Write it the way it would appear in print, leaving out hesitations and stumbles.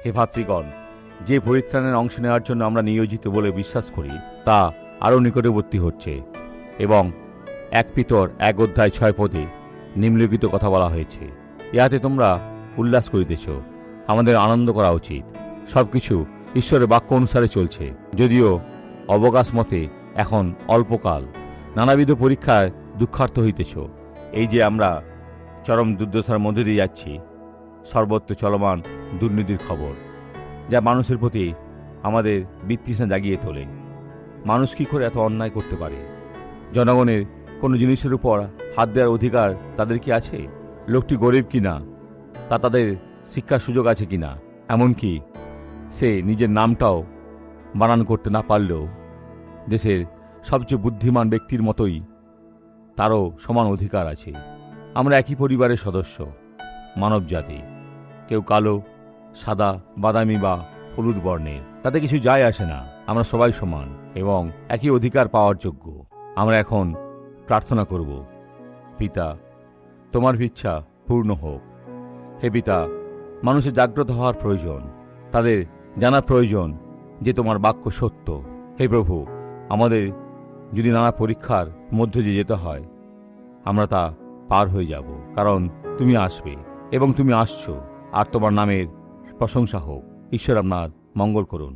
হে ভাতৃগণ, যে পরিত্রাণের অংশ নেওয়ার জন্য আমরা নিয়োজিত বলে বিশ্বাস করি তা আরও নিকটবর্তী হচ্ছে, এবং 1 পিতর 1 অধ্যায় 6 পদে নিম্নলিখিত কথা বলা হয়েছে, ইহাতে তোমরা উল্লাস করিতেছ। আমাদের আনন্দ করা উচিত। সবকিছু ঈশ্বরের বাক্য অনুসারে চলছে, যদিও অবকাশ মতে এখন অল্পকাল নানাবিধ পরীক্ষায় দুঃখার্থ হইতেছ। এই যে আমরা চরম দুর্দশার মধ্যে দিয়ে যাচ্ছি, সর্বত্র চলমান দুর্নীতির খবর, যা মানুষের প্রতি আমাদের বিতৃষ্ণা জাগিয়ে তোলে। মানুষ কী করে এত অন্যায় করতে পারে? জনগণের কোনো জিনিসের উপর হাত দেওয়ার অধিকার তাদের কি আছে? লোকটি গরিব কিনা, তা তাদের শিক্ষার সুযোগ আছে কিনা, এমনকি সে নিজের নামটাও বানান করতে না পারলেও দেশের সবচেয়ে বুদ্ধিমান ব্যক্তির মতোই তারও সমান অধিকার আছে। আমরা একই পরিবারের সদস্য, মানব জাতি। কেউ কালো, সাদা, বাদামি বা হলুদ বর্ণের, তাতে কিছু যায় আসে না। আমরা সবাই সমান এবং একই অধিকার পাওয়ার যোগ্য। আমরা এখন প্রার্থনা করব, পিতা, তোমার ইচ্ছা পূর্ণ হোক। হে পিতা, মানুষের জাগ্রত হওয়ার প্রয়োজন, তাদের জানা প্রয়োজন যে তোমার বাক্য সত্য। হে প্রভু, আমাদের যদি নানা পরীক্ষার মধ্য দিয়ে যেতে হয়, আমরা তা পার হয়ে যাব, কারণ তুমি আসবে এবং তুমি আসছো, আর তোমার নামের প্রশংসা হোক। ঈশ্বর আপনার মঙ্গল করুন।